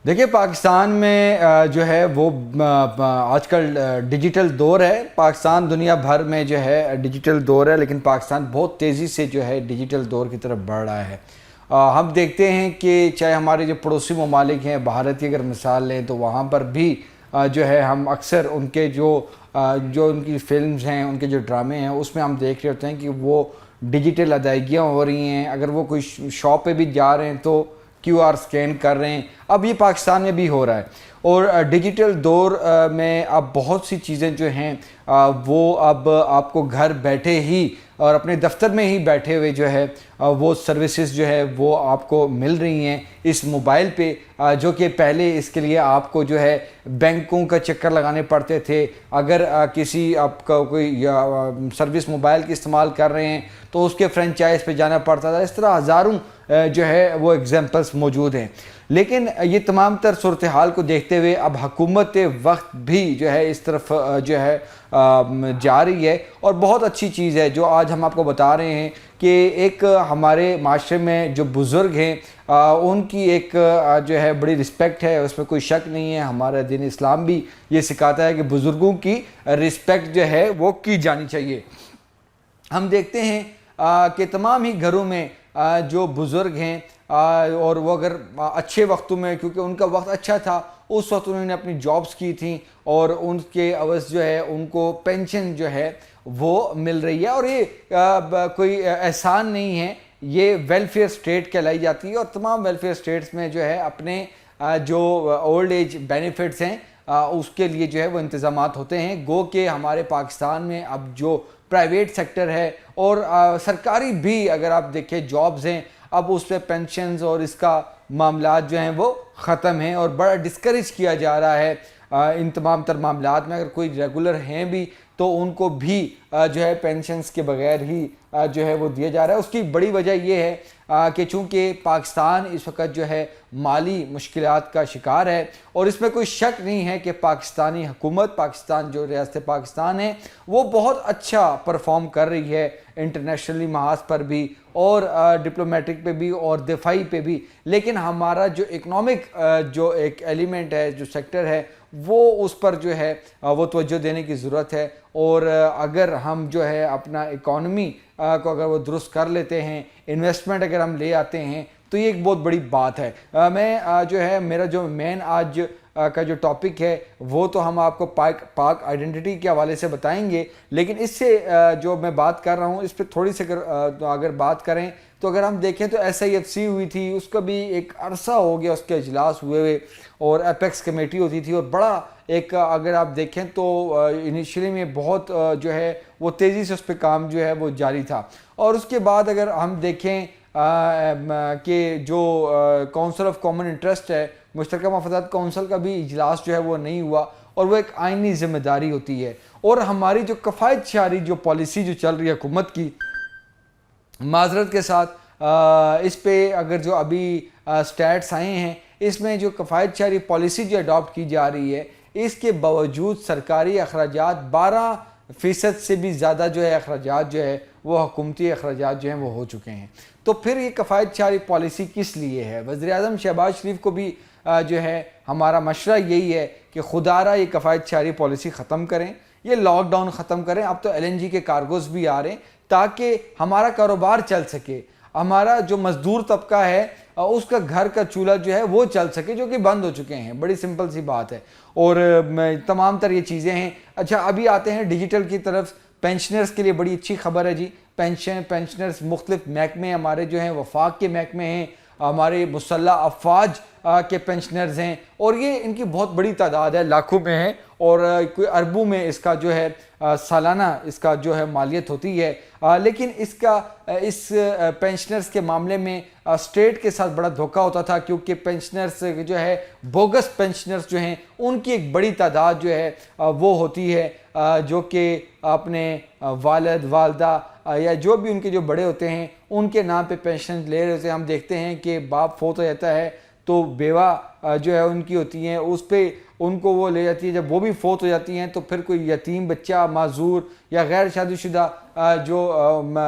دیکھیں پاکستان میں جو ہے وہ آج کل ڈیجیٹل دور ہے. پاکستان دنیا بھر میں جو ہے ڈیجیٹل دور ہے، لیکن پاکستان بہت تیزی سے جو ہے ڈیجیٹل دور کی طرف بڑھ رہا ہے. ہم دیکھتے ہیں کہ چاہے ہمارے جو پڑوسی ممالک ہیں، بھارت کی اگر مثال لیں تو وہاں پر بھی جو ہے ہم اکثر ان کے جو ان کی فلمز ہیں، ان کے جو ڈرامے ہیں، اس میں ہم دیکھ رہے ہوتے ہیں کہ وہ ڈیجیٹل ادائیگیاں ہو رہی ہیں. اگر وہ کوئی شاپ پہ بھی جا رہے ہیں تو کیو آر سکین کر رہے ہیں. اب یہ پاکستان میں بھی ہو رہا ہے، اور ڈیجیٹل دور میں اب بہت سی چیزیں جو ہیں وہ اب آپ کو گھر بیٹھے ہی اور اپنے دفتر میں ہی بیٹھے ہوئے جو ہے وہ سروسز جو ہے وہ آپ کو مل رہی ہیں اس موبائل پہ، جو کہ پہلے اس کے لیے آپ کو جو ہے بینکوں کا چکر لگانے پڑتے تھے. اگر کسی آپ کا کوئی سروس موبائل کی استعمال کر رہے ہیں تو اس کے فرنچائز پہ جانا پڑتا تھا. اس طرح ہزاروں جو ہے وہ ایگزامپلس موجود ہیں. لیکن یہ تمام تر صورتحال کو دیکھتے ہوئے اب حکومت وقت بھی جو ہے اس طرف جو ہے جا رہی ہے، اور بہت اچھی چیز ہے جو آج ہم آپ کو بتا رہے ہیں کہ ایک ہمارے معاشرے میں جو بزرگ ہیں ان کی ایک جو ہے بڑی رسپیکٹ ہے. اس میں کوئی شک نہیں ہے. ہمارا دین اسلام بھی یہ سکھاتا ہے کہ بزرگوں کی رسپیکٹ جو ہے وہ کی جانی چاہیے. ہم دیکھتے ہیں کہ تمام ہی گھروں میں جو بزرگ ہیں اور وہ اگر اچھے وقتوں میں، کیونکہ ان کا وقت اچھا تھا، اس وقت انہوں نے اپنی جابز کی تھیں اور ان کے عوض جو ہے ان کو پینشن جو ہے وہ مل رہی ہے. اور یہ کوئی احسان نہیں ہے، یہ ویلفیئر سٹیٹ کہلائی جاتی ہے. اور تمام ویلفیئر سٹیٹس میں جو ہے اپنے جو اولڈ ایج بینیفٹس ہیں اس کے لیے جو ہے وہ انتظامات ہوتے ہیں. گو کہ ہمارے پاکستان میں اب جو پرائیویٹ سیکٹر ہے اور سرکاری بھی اگر آپ دیکھیں جابز ہیں، اب اس پہ پینشنز اور اس کا معاملات جو ہیں وہ ختم ہیں، اور بڑا ڈسکریج کیا جا رہا ہے ان تمام تر معاملات میں. اگر کوئی ریگولر ہیں بھی تو ان کو بھی جو ہے پینشنز کے بغیر ہی جو ہے وہ دیا جا رہا ہے. اس کی بڑی وجہ یہ ہے کہ چونکہ پاکستان اس وقت جو ہے مالی مشکلات کا شکار ہے، اور اس میں کوئی شک نہیں ہے کہ پاکستانی حکومت، پاکستان جو ریاست پاکستان ہے، وہ بہت اچھا پرفارم کر رہی ہے انٹرنیشنلی محاذ پر بھی، اور ڈپلومیٹک پہ بھی اور دفاعی پہ بھی. لیکن ہمارا جو اکنامک جو ایک ایلیمنٹ ہے، جو سیکٹر ہے، وہ اس پر جو ہے وہ توجہ دینے کی ضرورت ہے. اور اگر ہم جو ہے اپنا اکانومی کو اگر وہ درست کر لیتے ہیں، انویسٹمنٹ اگر ہم لے آتے ہیں، تو یہ ایک بہت بڑی بات ہے. میں جو ہے میرا جو مین آج کا جو ٹاپک ہے وہ تو ہم آپ کو پاک آئیڈینٹی کے حوالے سے بتائیں گے، لیکن اس سے جو میں بات کر رہا ہوں اس پہ تھوڑی سی اگر بات کریں تو اگر ہم دیکھیں تو SIFC ہوئی تھی، اس کا بھی ایک عرصہ ہو گیا اس کے اجلاس ہوئے اور ایپیکس کمیٹی ہوتی تھی، اور بڑا ایک اگر آپ دیکھیں تو انیشیلی میں بہت جو ہے وہ تیزی سے اس پہ کام جو ہے وہ جاری تھا. اور اس کے بعد اگر ہم دیکھیں کہ جو کونسل آف کامن انٹرسٹ ہے، مشترکہ مفادات کونسل کا بھی اجلاس جو ہے وہ نہیں ہوا، اور وہ ایک آئینی ذمہ داری ہوتی ہے. اور ہماری جو کفایت شعاری جو پالیسی جو چل رہی ہے حکومت کی، معذرت کے ساتھ اس پہ اگر جو ابھی سٹیٹس آئے ہیں، اس میں جو کفایت شعاری پالیسی جو اڈاپٹ کی جا رہی ہے، اس کے باوجود سرکاری اخراجات 12% سے بھی زیادہ جو ہے اخراجات جو ہے وہ حکومتی اخراجات جو ہیں وہ ہو چکے ہیں. تو پھر یہ کفایت شعاری پالیسی کس لیے ہے؟ وزیر اعظم شہباز شریف کو بھی جو ہے ہمارا مشورہ یہی ہے کہ خدارہ یہ کفایت شعاری پالیسی ختم کریں، یہ لاک ڈاؤن ختم کریں. اب تو LNG کے کارگوز بھی آ رہے ہیں تاکہ ہمارا کاروبار چل سکے، ہمارا جو مزدور طبقہ ہے اس کا گھر کا چولہا جو ہے وہ چل سکے، جو کہ بند ہو چکے ہیں. بڑی سمپل سی بات ہے. اور تمام تر یہ چیزیں ہیں. اچھا ابھی آتے ہیں ڈیجیٹل کی طرف. پینشنرز کے لیے بڑی اچھی خبر ہے جی. پینشنرز مختلف محکمے ہمارے جو ہیں، وفاق کے محکمے ہیں، ہمارے مسلح افواج کے پینشنرز ہیں، اور یہ ان کی بہت بڑی تعداد ہے، لاکھوں میں ہے، اور کوئی اربوں میں اس کا جو ہے سالانہ اس کا جو ہے مالیت ہوتی ہے. لیکن اس پینشنرز کے معاملے میں اسٹیٹ کے ساتھ بڑا دھوکہ ہوتا تھا، کیونکہ پینشنرز جو ہے بوگس پینشنرز جو ہیں ان کی ایک بڑی تعداد جو ہے وہ ہوتی ہے جو کہ اپنے والد والدہ یا جو بھی ان کے جو بڑے ہوتے ہیں ان کے نام پہ پینشن لے رہے ہوتے ہیں. ہم دیکھتے ہیں کہ باپ فوت ہو جاتا ہے تو بیوہ جو ہے ان کی ہوتی ہیں, اس پہ ان کو وہ لے جاتی ہے. جب وہ بھی فوت ہو جاتی ہیں تو پھر کوئی یتیم بچہ, معذور یا غیر شادی شدہ جو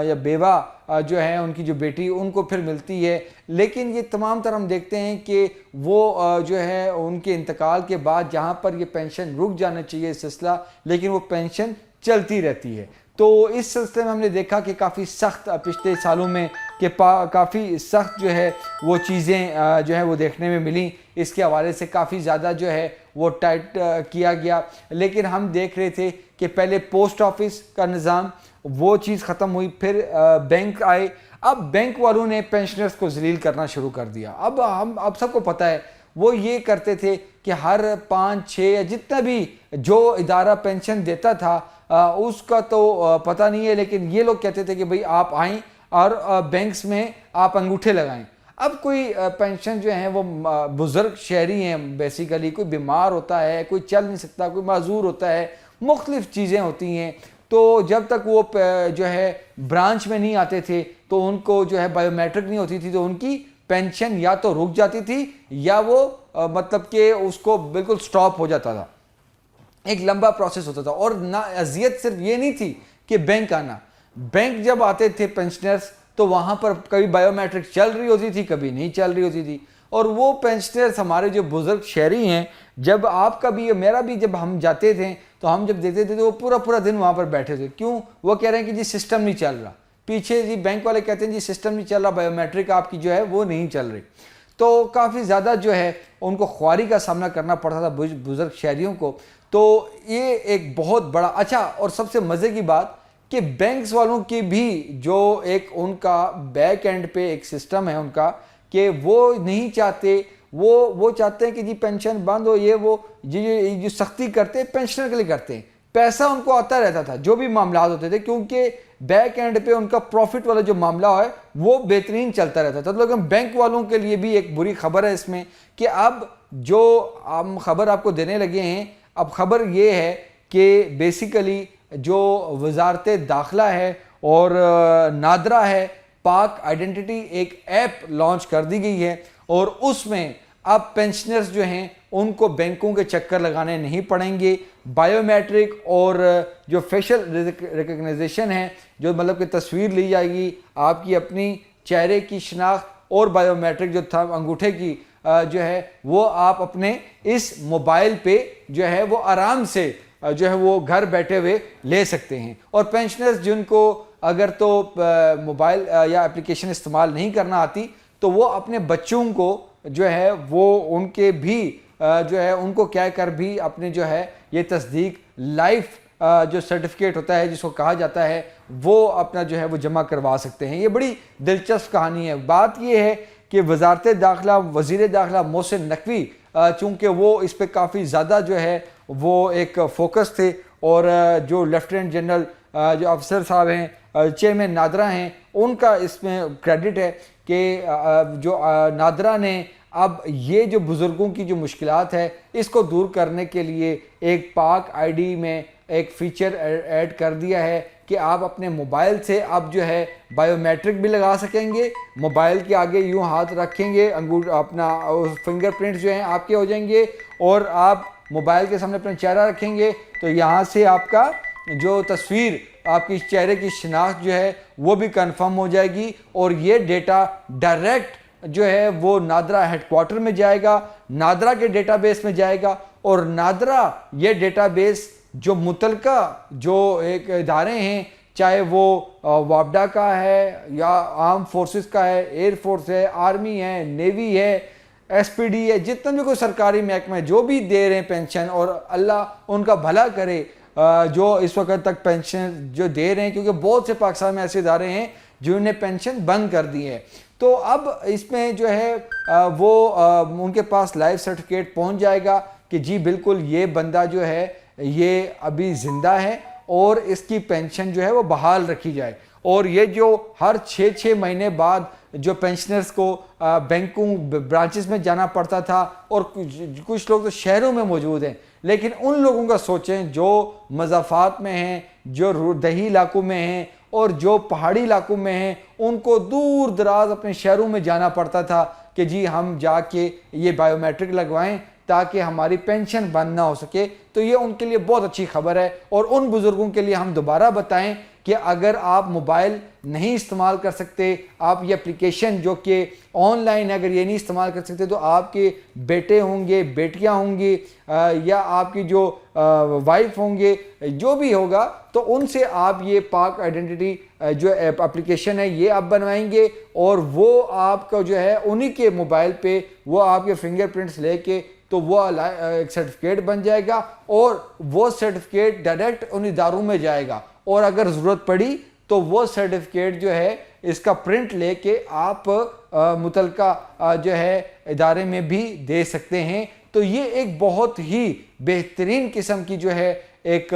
یا بیوہ جو ہیں ان کی جو بیٹی, ان کو پھر ملتی ہے. لیکن یہ تمام تر ہم دیکھتے ہیں کہ وہ جو ہے ان کے انتقال کے بعد جہاں پر یہ پینشن رک جانا چاہیے سلسلہ, لیکن وہ پینشن چلتی رہتی ہے. تو اس سلسلے میں ہم نے دیکھا کہ کافی سخت پچھلے سالوں میں کہ کافی سخت جو ہے وہ چیزیں جو ہے وہ دیکھنے میں ملیں. اس کے حوالے سے کافی زیادہ جو ہے وہ ٹائٹ کیا گیا. لیکن ہم دیکھ رہے تھے کہ پہلے پوسٹ آفس کا نظام, وہ چیز ختم ہوئی, پھر بینک آئے. اب بینک والوں نے پینشنرز کو ذلیل کرنا شروع کر دیا. اب سب کو پتہ ہے وہ یہ کرتے تھے کہ ہر 5-6 یا جتنا بھی جو ادارہ پینشن دیتا تھا اس کا تو پتہ نہیں ہے, لیکن یہ لوگ کہتے تھے کہ بھئی آپ آئیں اور بینکس میں آپ انگوٹھے لگائیں. اب کوئی پینشن جو ہیں وہ بزرگ شہری ہیں بیسیکلی, کوئی بیمار ہوتا ہے, کوئی چل نہیں سکتا, کوئی معذور ہوتا ہے, مختلف چیزیں ہوتی ہیں. تو جب تک وہ جو ہے برانچ میں نہیں آتے تھے تو ان کو جو ہے بائیو میٹرک نہیں ہوتی تھی, تو ان کی پینشن یا تو رک جاتی تھی یا وہ مطلب کہ اس کو بالکل سٹاپ ہو جاتا تھا. ایک لمبا پروسیس ہوتا تھا. اور نہ اذیت صرف یہ نہیں تھی کہ بینک آنا, بینک جب آتے تھے پینشنرز تو وہاں پر کبھی بائیو میٹرک چل رہی ہوتی تھی, کبھی نہیں چل رہی ہوتی تھی. اور وہ پینشنرز ہمارے جو بزرگ شہری ہیں, جب آپ کا بھی میرا بھی جب ہم جاتے تھے تو ہم جب دیتے تھے تو وہ پورا دن وہاں پر بیٹھے تھے. کیوں؟ وہ کہہ رہے ہیں کہ جی سسٹم نہیں چل رہا, پیچھے جی بینک والے کہتے ہیں جی سسٹم نہیں چل رہا, بائیو میٹرک آپ کی جو ہے وہ نہیں چل رہی. تو کافی زیادہ جو ہے ان کو خواری کا سامنا کرنا پڑتا تھا بزرگ شہریوں کو. تو یہ ایک بہت بڑا اچھا اور سب سے مزے کی بات کہ بینکس والوں کی بھی جو ایک ان کا بیک اینڈ پہ ایک سسٹم ہے ان کا, کہ وہ نہیں چاہتے, وہ چاہتے ہیں کہ جی پینشن بند ہو, یہ وہ جو سختی کرتے ہیں پینشنر کے لیے کرتے ہیں. پیسہ ان کو آتا رہتا تھا جو بھی معاملات ہوتے تھے, کیونکہ بیک اینڈ پہ ان کا پروفٹ والا جو معاملہ ہے وہ بہترین چلتا رہتا تھا. لیکن بینک والوں کے لیے بھی ایک بری خبر ہے اس میں کہ اب جو ہم خبر آپ کو دینے لگے ہیں, اب خبر یہ ہے کہ بیسیکلی جو وزارت داخلہ ہے اور نادرا ہے, پاک آئیڈینٹی ایک ایپ لانچ کر دی گئی ہے, اور اس میں اب پینشنرز جو ہیں ان کو بینکوں کے چکر لگانے نہیں پڑیں گے. بائیو میٹرک اور جو فیشل ریکگنائزیشن ہے, جو مطلب کہ تصویر لی جائے گی آپ کی اپنی چہرے کی شناخت, اور بائیو میٹرک جو تھا انگوٹھے کی جو ہے وہ آپ اپنے اس موبائل پہ جو ہے وہ آرام سے جو ہے وہ گھر بیٹھے ہوئے لے سکتے ہیں. اور پینشنرز جن کو اگر تو موبائل یا اپلیکیشن استعمال نہیں کرنا آتی تو وہ اپنے بچوں کو جو ہے وہ ان کے بھی جو ہے ان کو کہہ کر بھی اپنے جو ہے یہ تصدیق لائف جو سرٹیفکیٹ ہوتا ہے جس کو کہا جاتا ہے وہ اپنا جو ہے وہ جمع کروا سکتے ہیں. یہ بڑی دلچسپ کہانی ہے. بات یہ ہے کہ وزارت داخلہ, وزیر داخلہ محسن نقوی, چونکہ وہ اس پہ کافی زیادہ جو ہے وہ ایک فوکس تھے, اور جو لیفٹیننٹ جنرل جو افسر صاحب ہیں, چیئرمین نادرا ہیں, ان کا اس میں کریڈٹ ہے کہ جو نادرا نے اب یہ جو بزرگوں کی جو مشکلات ہے اس کو دور کرنے کے لیے ایک پاک آئی ڈی میں ایک فیچر ایڈ کر دیا ہے کہ آپ اپنے موبائل سے اب جو ہے بائیو میٹرک بھی لگا سکیں گے. موبائل کے آگے یوں ہاتھ رکھیں گے, اپنا فنگر پرنٹس جو ہیں آپ کے ہو جائیں گے, اور آپ موبائل کے سامنے اپنا چہرہ رکھیں گے تو یہاں سے آپ کا جو تصویر, آپ کی چہرے کی شناخت جو ہے وہ بھی کنفرم ہو جائے گی, اور یہ ڈیٹا ڈائریکٹ جو ہے وہ نادرا ہیڈ کوارٹر میں جائے گا, نادرا کے ڈیٹا بیس میں جائے گا, اور نادرا یہ ڈیٹا بیس جو متعلقہ جو ایک ادارے ہیں, چاہے وہ وابڈا کا ہے یا آرم فورسز کا ہے, ایئر فورس ہے, آرمی ہے, نیوی ہے, ایس پی ڈی ہے, جتنے بھی کوئی سرکاری محکمہ جو بھی دے رہے ہیں پینشن, اور اللہ ان کا بھلا کرے جو اس وقت تک پینشن جو دے رہے ہیں, کیونکہ بہت سے پاکستان میں ایسے ادارے ہیں جنہوں نے پینشن بند کر دی ہے. تو اب اس میں جو ہے وہ ان کے پاس لائف سرٹیفکیٹ پہنچ جائے گا کہ جی بالکل یہ بندہ جو ہے یہ ابھی زندہ ہے, اور اس کی پینشن جو ہے وہ بحال رکھی جائے. اور یہ جو ہر 6 مہینے بعد جو پینشنرز کو بینکوں برانچز میں جانا پڑتا تھا, اور کچھ لوگ تو شہروں میں موجود ہیں, لیکن ان لوگوں کا سوچیں جو مضافات میں ہیں, جو دیہی علاقوں میں ہیں, اور جو پہاڑی علاقوں میں ہیں, ان کو دور دراز اپنے شہروں میں جانا پڑتا تھا. کہ جی ہم جا کے یہ بائیو میٹرک لگوائیں تاکہ ہماری پینشن بند نہ ہو سکے. تو یہ ان کے لیے بہت اچھی خبر ہے. اور ان بزرگوں کے لیے ہم دوبارہ بتائیں کہ اگر آپ موبائل نہیں استعمال کر سکتے, آپ یہ اپلیکیشن جو کہ آن لائن اگر یہ نہیں استعمال کر سکتے, تو آپ کے بیٹے ہوں گے, بیٹیاں ہوں گی, یا آپ کی جو وائف ہوں گے, جو بھی ہوگا, تو ان سے آپ یہ پاک آئیڈینٹی جو اپلیکیشن ہے یہ آپ بنوائیں گے, اور وہ آپ کا جو ہے انہی کے موبائل پہ وہ آپ کے فنگر پرنٹس لے کے تو وہ ایک سرٹیفکیٹ بن جائے گا, اور وہ سرٹیفکیٹ ڈائریکٹ ان اداروں میں جائے گا, اور اگر ضرورت پڑی تو وہ سرٹیفکیٹ جو ہے اس کا پرنٹ لے کے آپ متعلقہ جو ہے ادارے میں بھی دے سکتے ہیں. تو یہ ایک بہت ہی بہترین قسم کی جو ہے ایک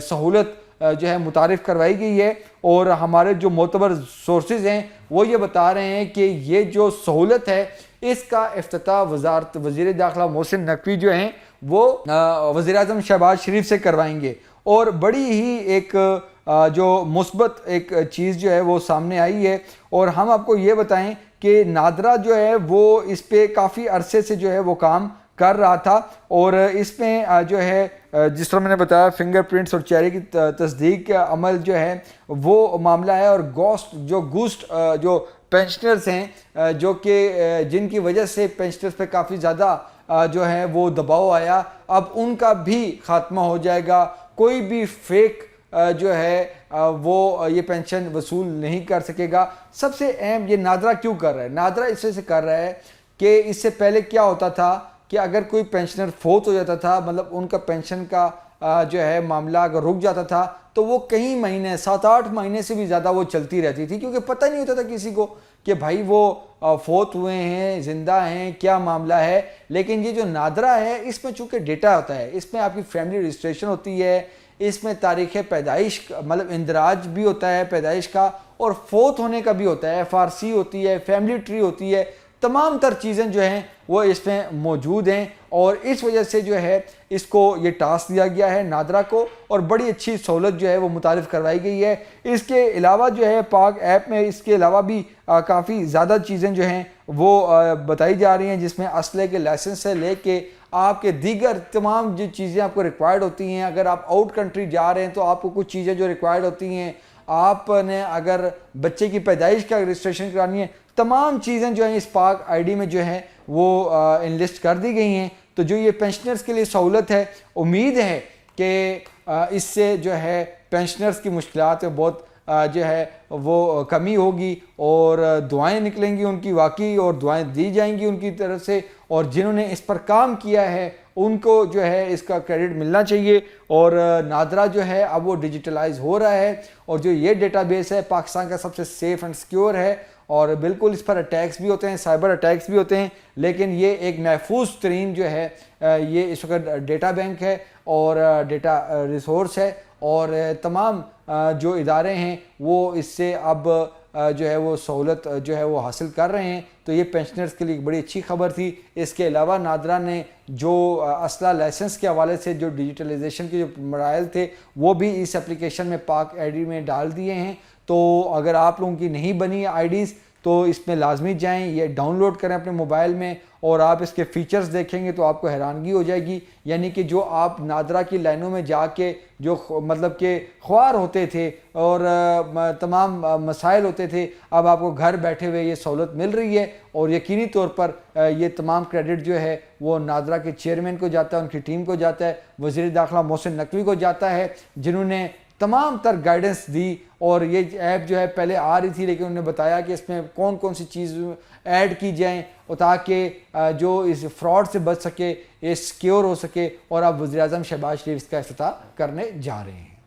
سہولت جو ہے متعارف کروائی گئی ہے, اور ہمارے جو معتبر سورسز ہیں وہ یہ بتا رہے ہیں کہ یہ جو سہولت ہے اس کا افتتاح وزیر داخلہ محسن نقوی جو ہیں وہ وزیر اعظم شہباز شریف سے کروائیں گے. اور بڑی ہی ایک جو مثبت ایک چیز جو ہے وہ سامنے آئی ہے. اور ہم آپ کو یہ بتائیں کہ نادرا جو ہے وہ اس پہ کافی عرصے سے جو ہے وہ کام کر رہا تھا, اور اس میں جو ہے جس طرح میں نے بتایا فنگر پرنٹس اور چہرے کی تصدیق کا عمل جو ہے وہ معاملہ ہے, اور گوسٹ جو پینشنرز ہیں جو کہ جن کی وجہ سے پینشنرز پہ کافی زیادہ جو ہے وہ دباؤ آیا, اب ان کا بھی خاتمہ ہو جائے گا. کوئی بھی فیک جو ہے وہ یہ پینشن وصول نہیں کر سکے گا. سب سے اہم یہ نادرا کیوں کر رہا ہے؟ نادرا اس وجہ سے کر رہا ہے کہ اس سے پہلے کیا ہوتا تھا کہ اگر کوئی پینشنر فوت ہو جاتا تھا, مطلب ان کا پینشن کا جو ہے معاملہ اگر رک جاتا تھا, تو وہ کئی مہینے 7-8 مہینے سے بھی زیادہ وہ چلتی رہتی تھی, کیونکہ پتہ نہیں ہوتا تھا کسی کو کہ بھائی وہ فوت ہوئے ہیں, زندہ ہیں, کیا معاملہ ہے. لیکن یہ جو نادرا ہے اس میں چونکہ ڈیٹا ہوتا ہے, اس میں آپ کی فیملی رجسٹریشن ہوتی ہے, اس میں تاریخ پیدائش مطلب اندراج بھی ہوتا ہے پیدائش کا, اور فوت ہونے کا بھی ہوتا ہے, FRC ہوتی ہے, فیملی ٹری ہوتی ہے, تمام تر چیزیں جو ہیں وہ اس میں موجود ہیں. اور اس وجہ سے جو ہے اس کو یہ ٹاسک دیا گیا ہے نادرا کو, اور بڑی اچھی سہولت جو ہے وہ متعارف کروائی گئی ہے. اس کے علاوہ جو ہے پاک ایپ میں اس کے علاوہ بھی کافی زیادہ چیزیں جو ہیں وہ بتائی جا رہی ہیں, جس میں اسلحے کے لائسنس سے لے کے آپ کے دیگر تمام جو چیزیں آپ کو ریکوائرڈ ہوتی ہیں. اگر آپ آؤٹ کنٹری جا رہے ہیں تو آپ کو کچھ چیزیں جو ریکوائرڈ ہوتی ہیں, آپ نے اگر بچے کی پیدائش کا رجسٹریشن کرانی ہے, تمام چیزیں جو ہیں اس پاک آئی ڈی میں جو ہیں وہ انلسٹ کر دی گئی ہیں. تو جو یہ پینشنرز کے لیے سہولت ہے, امید ہے کہ اس سے جو ہے پینشنرز کی مشکلات میں بہت جو ہے وہ کمی ہوگی, اور دعائیں نکلیں گی ان کی واقعی, اور دعائیں دی جائیں گی ان کی طرف سے, اور جنہوں نے اس پر کام کیا ہے ان کو جو ہے اس کا کریڈٹ ملنا چاہیے. اور نادرا جو ہے اب وہ ڈیجیٹلائز ہو رہا ہے, اور جو یہ ڈیٹا بیس ہے پاکستان کا سب سے سیف اینڈ سیکیور ہے, اور بالکل اس پر اٹیکس بھی ہوتے ہیں, سائبر اٹیکس بھی ہوتے ہیں, لیکن یہ ایک محفوظ ترین جو ہے یہ اس وقت ڈیٹا بینک ہے اور ڈیٹا ریسورس ہے, اور تمام جو ادارے ہیں وہ اس سے اب جو ہے وہ سہولت جو ہے وہ حاصل کر رہے ہیں. تو یہ پینشنرز کے لیے ایک بڑی اچھی خبر تھی. اس کے علاوہ نادرا نے جو اسلحہ لائسنس کے حوالے سے جو ڈیجیٹلائزیشن کے جو مراحل تھے وہ بھی اس اپلیکیشن میں پاک آئی ڈی میں ڈال دیے ہیں. تو اگر آپ لوگوں کی نہیں بنی آئی ڈیز تو اس میں لازمی جائیں, یہ ڈاؤن لوڈ کریں اپنے موبائل میں, اور آپ اس کے فیچرز دیکھیں گے تو آپ کو حیرانگی ہو جائے گی. یعنی کہ جو آپ نادرا کی لائنوں میں جا کے جو مطلب کہ خوار ہوتے تھے اور تمام مسائل ہوتے تھے, اب آپ کو گھر بیٹھے ہوئے یہ سہولت مل رہی ہے. اور یقینی طور پر یہ تمام کریڈٹ جو ہے وہ نادرا کے چیئرمین کو جاتا ہے, ان کی ٹیم کو جاتا ہے, وزیر داخلہ محسن نقوی کو جاتا ہے, جنہوں نے تمام تر گائیڈنس دی. اور یہ ایپ جو ہے پہلے آ رہی تھی, لیکن انہوں نے بتایا کہ اس میں کون کون سی چیز ایڈ کی جائیں تاکہ جو اس فراڈ سے بچ سکے, یہ سیکیور ہو سکے. اور اب وزیر اعظم شہباز شریف اس کا افتتاح کرنے جا رہے ہیں.